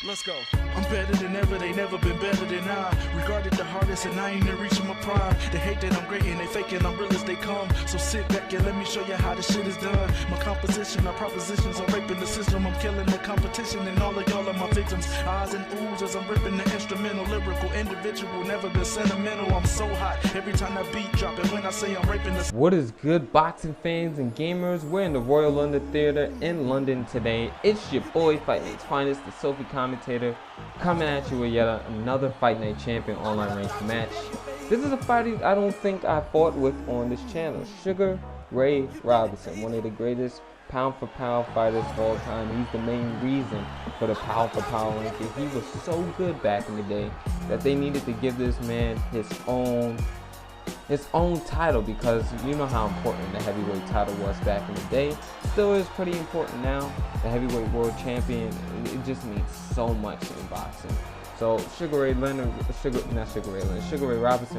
Let's go. I'm better than ever, they never been better than I. Regarded the hardest and I ain't even reaching my prime. They hate that I'm great and they faking I'm real as they come. So sit back and let me show you how this shit is done. My composition, my propositions, I'm raping the system. I'm killing the competition and all of y'all are my victims. Eyes and oohs as I'm ripping the instrumental, lyrical, individual, never been sentimental. I'm so hot every time that beat drop, and when I say I'm raping the... What is good, boxing fans and gamers? We're in the Royal London Theatre in London today. It's your boy, FightNightsFinest, the Sophie commentator, coming at you with yet another Fight Night Champion online ranked match. This is a fighter I don't think I fought with on this channel. Sugar Ray Robinson, one of the greatest pound for pound fighters of all time. He's the main reason for the pound for pound ranking. He was so good back in the day that they needed to give this man his own title, because you know how important the heavyweight title was back in the day. Still is pretty important now. The heavyweight world champion, it just means so much in boxing. So Sugar Ray Robinson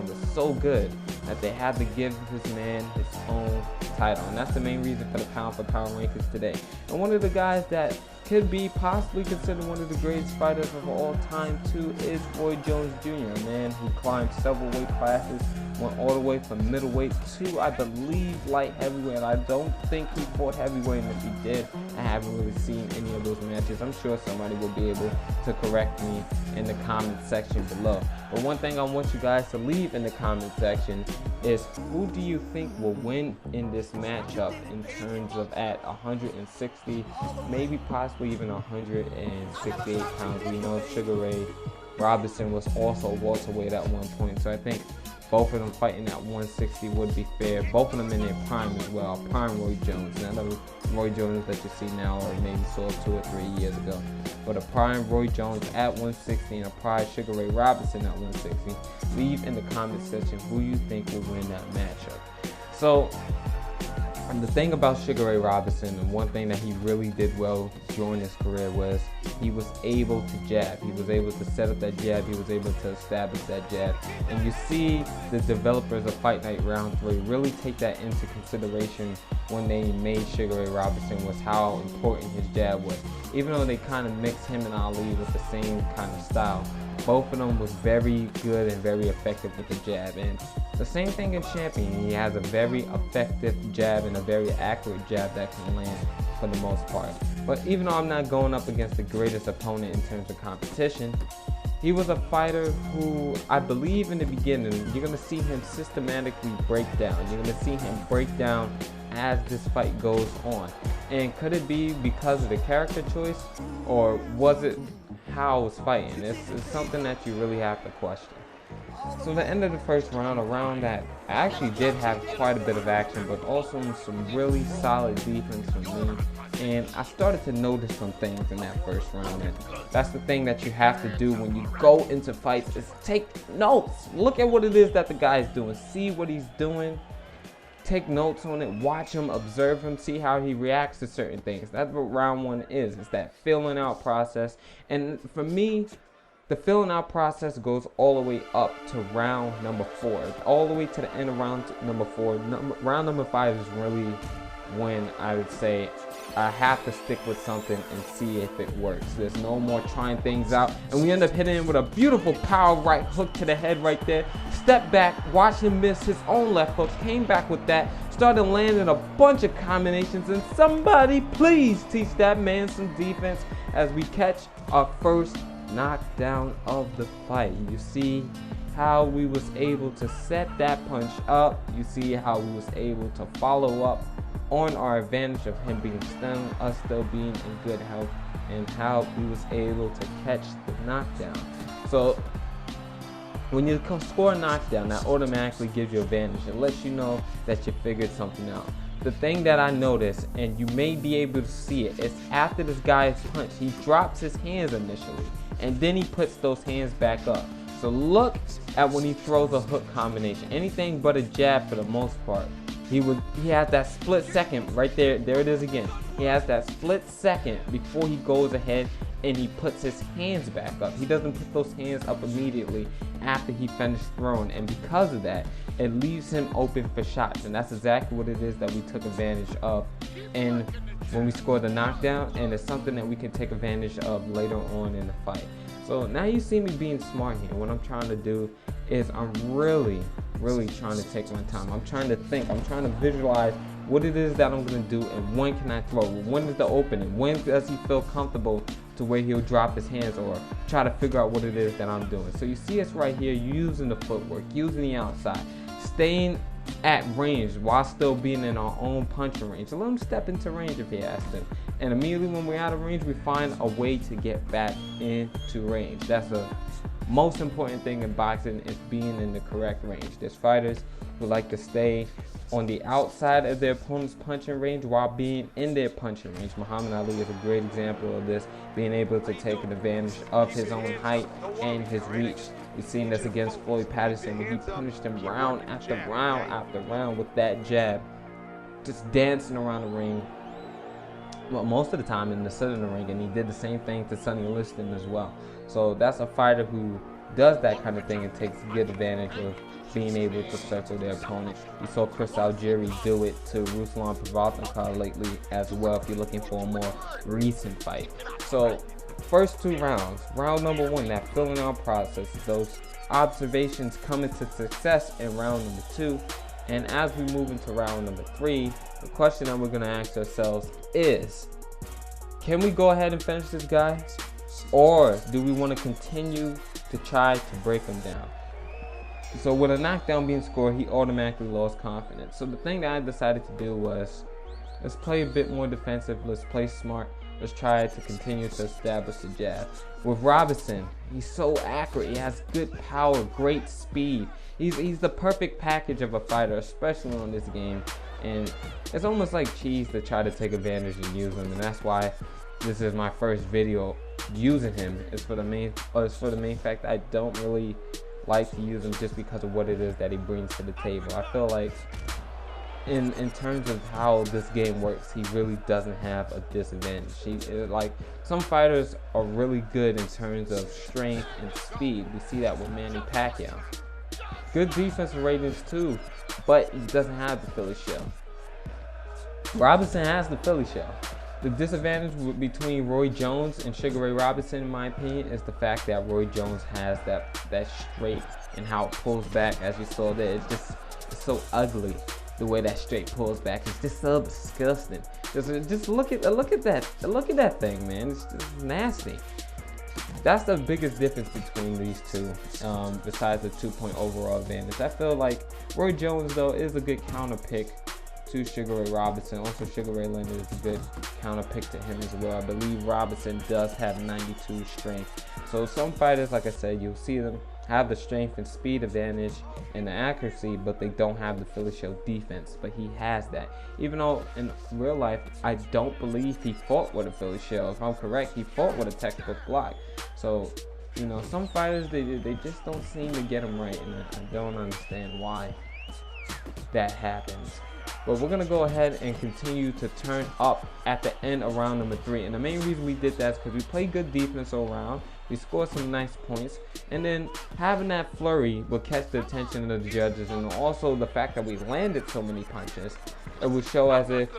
was so good that they had to give this man his own title, and that's the main reason for the pound for pound rankings today. And one of the guys that could be possibly considered one of the greatest fighters of all time too is Roy Jones Jr., a man who climbed several weight classes, went all the way from middleweight to, I believe, light heavyweight. I don't think he fought heavyweight, and if he did, I haven't really seen any of those matches. I'm sure somebody will be able to correct me in the comment section below. But one thing I want you guys to leave in the comment section is, who do you think will win in this matchup in terms of at 160, maybe possibly even 168 pounds? We know Sugar Ray Robinson was also welterweight at one point, so I think both of them fighting at 160 would be fair. Both of them in their prime as well. Prime Roy Jones. Not the Roy Jones that you see now or maybe saw 2 or 3 years ago. But a prime Roy Jones at 160 and a prime Sugar Ray Robinson at 160. Leave in the comment section who you think will win that matchup. So, the thing about Sugar Ray Robinson, and one thing that he really did well during his career, was he was able to jab. He was able to set up that jab. He was able to establish that jab. And you see the developers of Fight Night Round 3 really take that into consideration when they made Sugar Ray Robinson, was how important his jab was. Even though they kind of mixed him and Ali with the same kind of style, both of them was very good and very effective with the jab. And the same thing in Champion. He has a very effective jab and a very accurate jab that can land for the most part. But even though I'm not going up against the greatest opponent in terms of competition, he was a fighter who, I believe in the beginning, you're going to see him systematically break down. You're going to see him break down as this fight goes on. And could it be because of the character choice, or was it how I was fighting? It's something that you really have to question. So the end of the first round, a round that actually did have quite a bit of action, but also some really solid defense from me. And I started to notice some things in that first round. And that's the thing that you have to do when you go into fights, is take notes. Look at what it is that the guy is doing. See what he's doing. Take notes on it. Watch him, observe him, see how he reacts to certain things. That's what round one is. It's that filling out process. And for me, the filling out process goes all the way up to round number 4, all the way to the end of round number 4. Round number 5 is really when I would say I have to stick with something and see if it works. There's no more trying things out, and we end up hitting him with a beautiful power right hook to the head right there. Step back, watch him miss his own left hook, came back with that, started landing a bunch of combinations, and somebody please teach that man some defense as we catch our first knockdown of the fight. You see how we was able to set that punch up. You see how we was able to follow up on our advantage of him being stunned, us still being in good health, and how we was able to catch the knockdown. So when you score a knockdown, that automatically gives you advantage. It lets you know that you figured something out. The thing that I noticed, and you may be able to see it, is after this guy's punch, he drops his hands initially, and then he puts those hands back up. So look at when he throws a hook combination. Anything but a jab for the most part. he had that split second right there. There it is again. He has that split second before he goes ahead and he puts his hands back up. He doesn't put those hands up immediately after he finished throwing, and because of that, it leaves him open for shots, and that's exactly what it is that we took advantage of and when we scored the knockdown, and it's something that we can take advantage of later on in the fight. So now you see me being smart here. What I'm trying to do is I'm really trying to take my time. I'm trying to think. I'm trying to visualize what it is that I'm going to do and when can I throw. When is the opening? When does he feel comfortable to where he'll drop his hands, or try to figure out what it is that I'm doing. So you see us right here using the footwork, using the outside, staying at range while still being in our own punching range. Let him step into range if he has to. And immediately when we're out of range, we find a way to get back into range. That's the most important thing in boxing, is being in the correct range. There's fighters who like to stay on the outside of their opponent's punching range while being in their punching range. Muhammad Ali is a great example of this, being able to take advantage of his own height and his reach. We've seen this against Floyd Patterson, when he punished him round after round after round with that jab, just dancing around the ring. Well, most of the time in the center of the ring, and he did the same thing to Sonny Liston as well. So that's a fighter who does that kind of thing and takes good advantage of being able to circle their opponent. You saw Chris Algieri do it to Ruslan Provodnikov lately as well, if you're looking for a more recent fight. So first two rounds, round number one, that filling out process, those observations coming to success in round number two. And as we move into round number three, the question that we're going to ask ourselves is, can we go ahead and finish this guy? Or do we want to continue to try to break him down? So with a knockdown being scored, he automatically lost confidence. So the thing that I decided to do was, let's play a bit more defensive, let's play smart, let's try to continue to establish the jab. With Robinson, he's so accurate, he has good power, great speed. He's the perfect package of a fighter, especially on this game. And it's almost like cheese to try to take advantage and use him, and that's why this is my first video using him. It's for the main fact that I don't really like to use him just because of what it is that he brings to the table. I feel like in terms of how this game works, he really doesn't have a disadvantage. Like, some fighters are really good in terms of strength and speed. We see that with Manny Pacquiao. Good defensive ratings too, but he doesn't have the Philly shell. Robinson has the Philly shell. The disadvantage between Roy Jones and Sugar Ray Robinson, in my opinion, is the fact that Roy Jones has that straight, and how it pulls back, as you saw there. It's so ugly, the way that straight pulls back. It's just so disgusting. Just look at that thing, man. It's just nasty. That's the biggest difference between these two, besides the 2-point overall advantage. I feel like Roy Jones, though, is a good counter pick to Sugar Ray Robinson. Also, Sugar Ray Leonard is a good counter pick to him as well. I believe Robinson does have 92 strength. So some fighters, like I said, you'll see them have the strength and speed advantage and the accuracy, but they don't have the Philly shell defense. But he has that. Even though in real life, I don't believe he fought with a Philly shell. If I'm correct, he fought with a textbook block. So, you know, some fighters, they just don't seem to get them right, and I don't understand why that happens. But we're going to go ahead and continue to turn up at the end of round number three. And the main reason we did that is because we played good defense all round. We scored some nice points. And then having that flurry will catch the attention of the judges. And also the fact that we landed so many punches, it will show as if,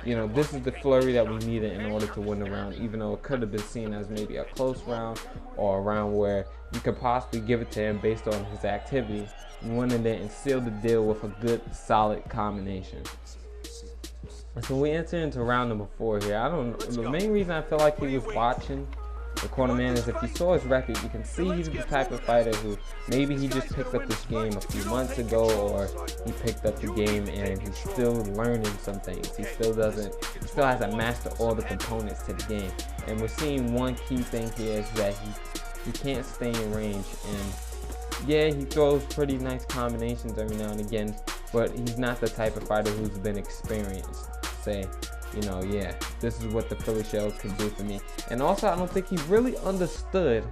you know, this is the flurry that we needed in order to win the round. Even though it could have been seen as maybe a close round, or a round where you could possibly give it to him based on his activity. We went in there and sealed the deal with a good, solid combination. So we enter into round number four here. The main reason I feel like he was watching the cornerman is, if you saw his record, you can see he's the type of fighter who maybe he just picked up this game a few months ago, or he picked up the game and he's still learning some things. He still hasn't mastered all the components to the game. And we're seeing one key thing here is that he can't stay in range. And yeah, he throws pretty nice combinations every now and again, but he's not the type of fighter who's been experienced. Say, you know, yeah, this is what the Philly shell can do for me. And also, I don't think he really understood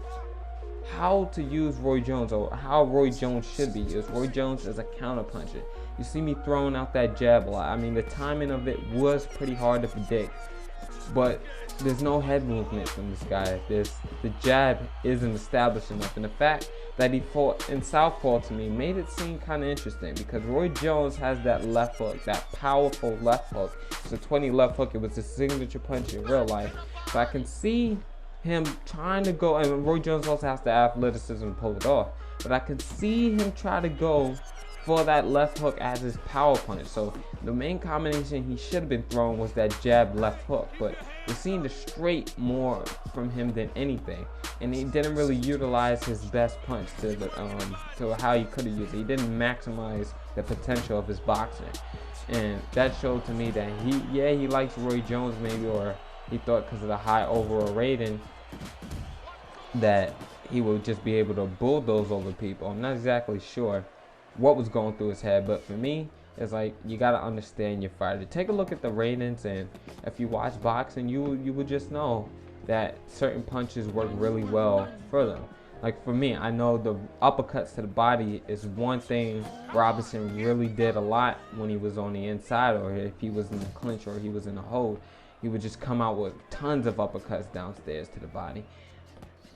how to use Roy Jones, or how Roy Jones should be used. Roy Jones is a counter puncher. You see me throwing out that jab a lot. I mean, the timing of it was pretty hard to predict, but there's no head movement from this guy. The jab isn't established enough, and the fact that he fought in southpaw to me made it seem kind of interesting, because Roy Jones has that left hook, that powerful left hook. It's a 20 left hook. It was his signature punch in real life. So I can see him trying to go, and Roy Jones also has the athleticism to pull it off, but I can see him try to go for that left hook as his power punch. So the main combination he should have been throwing was that jab left hook, but we're seeing the straight more from him than anything, and he didn't really utilize his best punch to how he could have used it. He didn't maximize the potential of his boxing, and that showed to me that he likes Roy Jones maybe, or he thought because of the high overall rating that he would just be able to bulldoze over people. I'm not exactly sure what was going through his head, but for me, it's like, you gotta understand your fighter. Take a look at the ratings, and if you watch boxing, you would just know that certain punches work really well for them. Like for me, I know the uppercuts to the body is one thing Robinson really did a lot when he was on the inside, or if he was in the clinch or he was in the hold. He would just come out with tons of uppercuts downstairs to the body,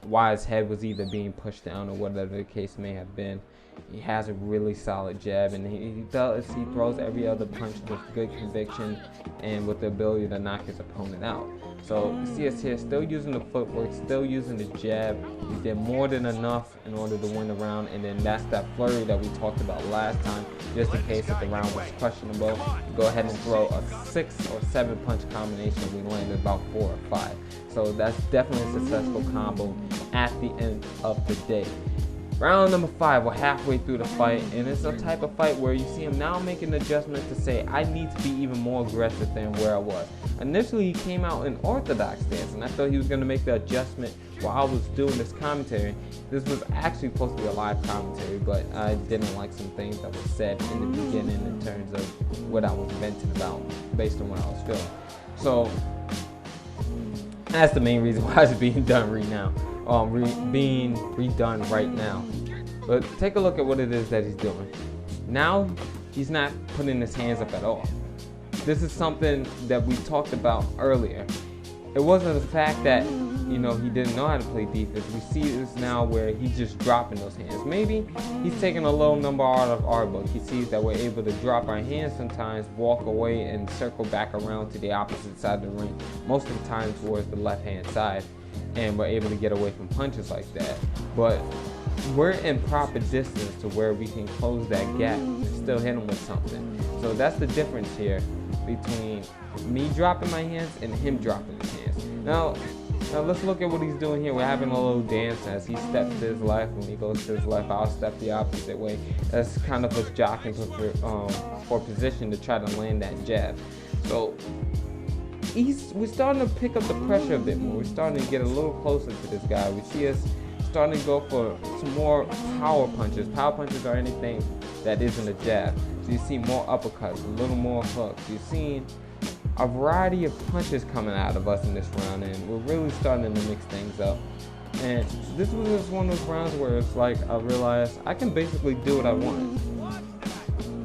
while his head was either being pushed down or whatever the case may have been. He has a really solid jab, and he throws every other punch with good conviction and with the ability to knock his opponent out. So you see us here still using the footwork, still using the jab. He did more than enough in order to win the round, and then that's that flurry that we talked about last time, just in case if the round was questionable. You go ahead and throw a 6 or 7 punch combination. We landed about 4 or 5. So that's definitely a successful combo at the end of the day. Round number 5, we're halfway through the fight, and it's a type of fight where you see him now making an adjustment to say, I need to be even more aggressive than where I was. Initially, he came out in orthodox stance, and I thought he was going to make the adjustment while I was doing this commentary. This was actually supposed to be a live commentary, but I didn't like some things that were said in the beginning in terms of what I was venting about based on what I was feeling. So that's the main reason why it's being done right now. Being redone right now. But take a look at what it is that he's doing. Now he's not putting his hands up at all. This is something that we talked about earlier. It wasn't the fact that he didn't know how to play defense. We see this now where he's just dropping those hands. Maybe he's taking a little number out of our book. He sees that we're able to drop our hands sometimes, walk away, and circle back around to the opposite side of the ring, most of the time towards the left hand side, and we're able to get away from punches like that. But we're in proper distance to where we can close that gap and still hit him with something. So that's the difference here between me dropping my hands and him dropping his hands. Now let's look at what he's doing here. We're having a little dance as he steps to his left. When he goes to his left, I'll step the opposite way. That's kind of us jockeying for position to try to land that jab. So we're starting to pick up the pressure a bit more. We're starting to get a little closer to this guy. We see us starting to go for some more power punches. Power punches are anything that isn't a jab. So you see more uppercuts, a little more hooks. You're seeing a variety of punches coming out of us in this round, and we're really starting to mix things up. And this was just one of those rounds where it's like I realized I can basically do what I want.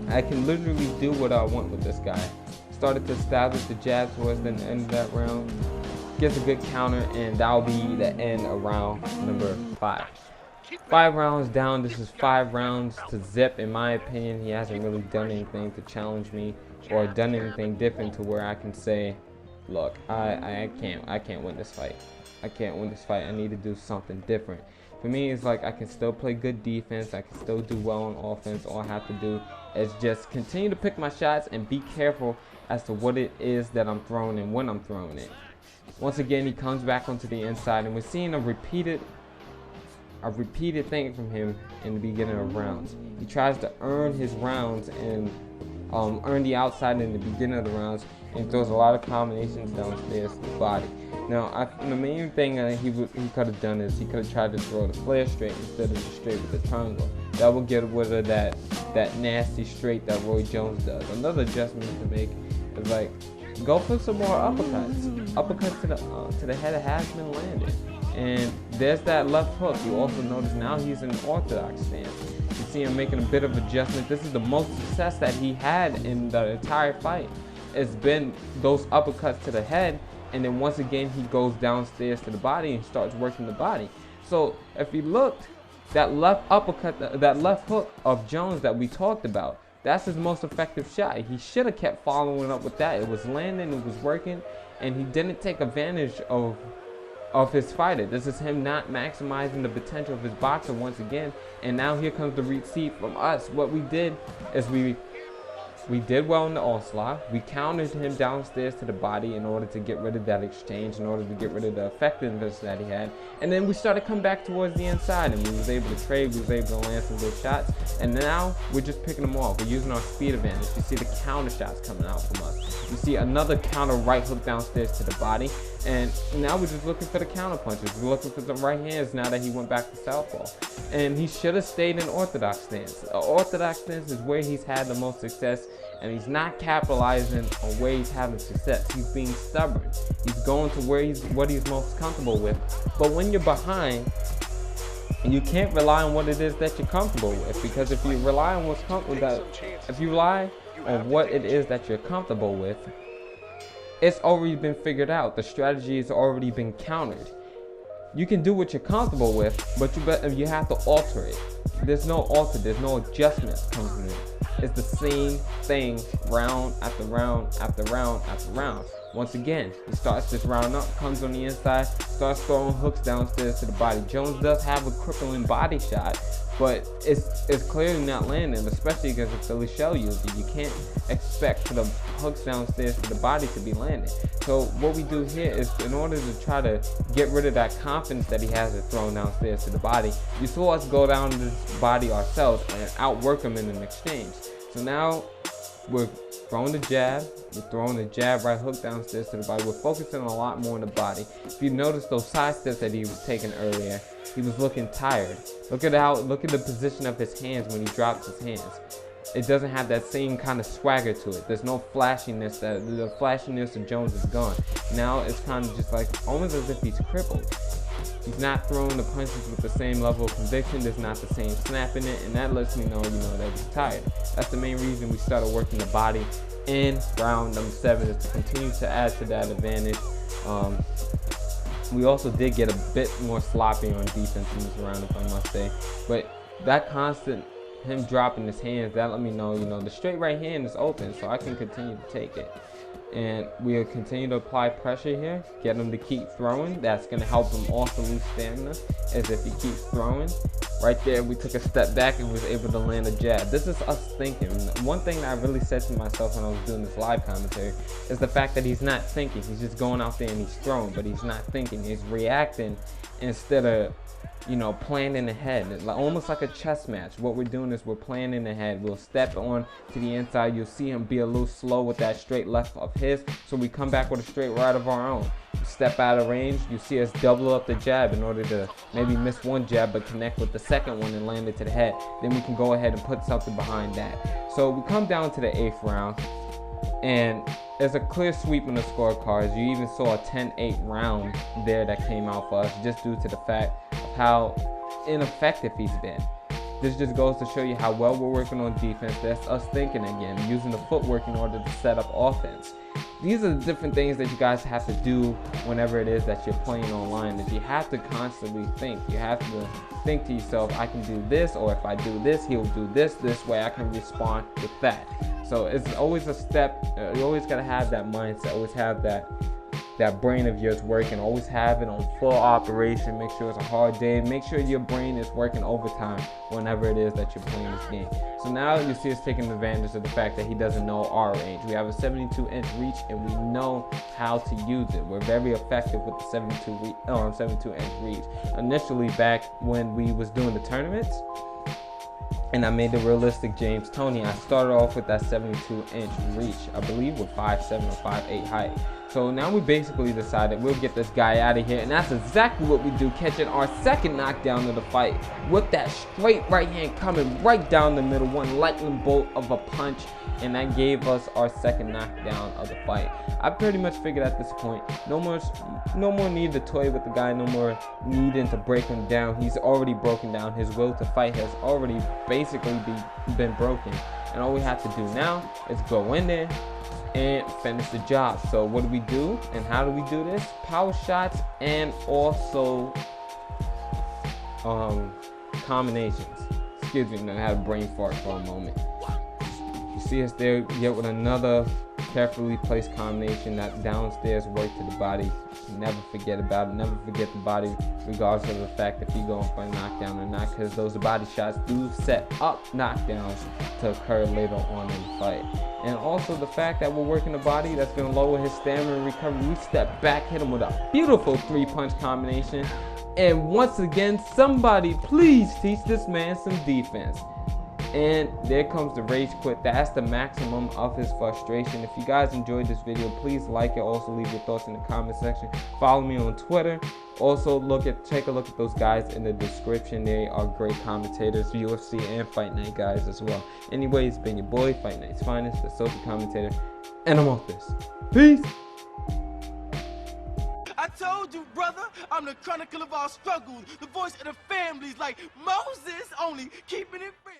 I can literally do what I want with this guy. Started to establish the jab towards the end of that round. Gets a good counter, and that'll be the end of round number 5. 5 rounds down. This is 5 rounds to zip. In my opinion, he hasn't really done anything to challenge me or done anything different to where I can say, look, I can't win this fight. I can't win this fight. I need to do something different. For me, it's like I can still play good defense. I can still do well on offense. All I have to do is just continue to pick my shots and be careful as to what it is that I'm throwing and when I'm throwing it. Once again, he comes back onto the inside, and we're seeing a repeated thing from him in the beginning of rounds. He tries to earn his rounds and earn the outside in the beginning of the rounds, and throws a lot of combinations downstairs to the body. Now, the main thing he could have done is he could have tried to throw the flare straight instead of the straight with the triangle. That would get rid of that nasty straight that Roy Jones does. Another adjustment to make is like, go for some more uppercuts. uppercut to the head has been landed. And there's that left hook. You also notice now he's in an orthodox stance. You see him making a bit of adjustment. This is the most success that he had in the entire fight. It's been those uppercuts to the head, and then once again he goes downstairs to the body and starts working the body. So if you looked, that left uppercut, that left hook of Jones that we talked about, that's his most effective shot. He should have kept following up with that. It was landing, it was working, and he didn't take advantage of his fighter. This is him not maximizing the potential of his boxer once again. And now here comes the receipt from us. What we did is we did well in the onslaught. We countered him downstairs to the body in order to get rid of that exchange, in order to get rid of the effectiveness that he had. And then we started to come back towards the inside, and we was able to trade, we was able to land some good shots. And now we're just picking them off. We're using our speed advantage. You see the counter shots coming out from us. You see another counter right hook downstairs to the body. And now we're just looking for the counter punches. We're looking for some right hands now that he went back to southpaw. And he should have stayed in orthodox stance. Orthodox stance is where he's had the most success, and he's not capitalizing on where he's having success. He's being stubborn. He's going to what he's most comfortable with. But when you're behind, you can't rely on what it is that you're comfortable with, because if you rely on what it is that you're comfortable with, it's already been figured out. The strategy has already been countered. You can do what you're comfortable with, but you have to alter it. There's no alter, there's no adjustments coming from it. It's the same thing round after round after round after round. Once again, he starts this round up, comes on the inside, starts throwing hooks downstairs to the body. Jones does have a crippling body shot, but it's clearly not landing, especially against a Philly shell user. You can't expect for the hooks downstairs to the body to be landing. So what we do here is, in order to try to get rid of that confidence that he has at throwing downstairs to the body, you saw us go down to this body ourselves and outwork him in an exchange. So now we're throwing the jab, we're throwing the jab right hook downstairs to the body. We're focusing a lot more on the body. If you notice those side steps that he was taking earlier, he was looking tired. Look at the position of his hands when he drops his hands. It doesn't have that same kind of swagger to it. There's no flashiness. The flashiness of Jones is gone. Now it's kind of just like almost as if he's crippled. He's not throwing the punches with the same level of conviction. There's not the same snap in it, and that lets me know, that he's tired. That's the main reason we started working the body in round number 7, is to continue to add to that advantage. We also did get a bit more sloppy on defense in this round, if I must say. But that constant, him dropping his hands, that let me know, the straight right hand is open, so I can continue to take it. And we'll continue to apply pressure here, get him to keep throwing. That's going to help him also lose stamina, as if he keeps throwing. Right there, we took a step back and was able to land a jab. This is us thinking. One thing that I really said to myself when I was doing this live commentary is the fact that he's not thinking. He's just going out there and he's throwing, but he's not thinking. He's reacting instead of, planning ahead. Almost like a chess match. What we're doing is we're planning ahead. We'll step on to the inside. You'll see him be a little slow with that straight left of his, so we come back with a straight right of our own. Step out of range, you see us double up the jab in order to maybe miss one jab but connect with the second one and land it to the head. Then we can go ahead and put something behind that. So we come down to the 8th round, and there's a clear sweep in the scorecards. You even saw a 10-8 round there that came out for us, just due to the fact of how ineffective he's been. This just goes to show you how well we're working on defense. That's us thinking again, using the footwork in order to set up offense. These are the different things that you guys have to do whenever it is that you're playing online, that you have to constantly think. You have to think to yourself, I can do this, or if I do this, he'll do this way, I can respond with that. So it's always a step. You always got to have that mindset, always have that brain of yours working, always have it on full operation. Make sure it's a hard day, make sure your brain is working overtime whenever it is that you're playing this game. So now you see us taking advantage of the fact that he doesn't know our range. We have a 72-inch reach, and we know how to use it. We're very effective with the 72-inch reach. Initially, back when we was doing the tournaments, and I made the realistic James Toney, I started off with that 72-inch reach, I believe with 5'7" or 5'8" height. So now we basically decided we'll get this guy out of here, and that's exactly what we do, catching our second knockdown of the fight with that straight right hand coming right down the middle, one lightning bolt of a punch, and that gave us our second knockdown of the fight. I pretty much figured at this point, no more need to toy with the guy, no more needing to break him down. He's already broken down. His will to fight has already basically been broken, and all we have to do now is go in there and finish the job. So what do we do and how do we do this? Power shots and also combinations. Excuse me, I had a brain fart for a moment. You see us there yet with another carefully placed combination, that downstairs work to the body. Never forget about it. Never forget the body, regardless of the fact if you're going for a knockdown or not, because those body shots do set up knockdowns to occur later on in the fight. And also the fact that we're working the body, that's going to lower his stamina and recovery. We step back, hit him with a beautiful 3-punch combination. And once again, somebody please teach this man some defense. And there comes the rage quit. That's the maximum of his frustration. If you guys enjoyed this video, please like it. Also leave your thoughts in the comment section. Follow me on Twitter. Also take a look at those guys in the description. They are great commentators, UFC and Fight Night guys as well. Anyways, it's been your boy, Fight Night's Finest, the Sophie commentator, and I'm off this. Peace. I told you, brother, I'm the chronicle of our struggles, the voice of the families, like Moses, only keeping it real.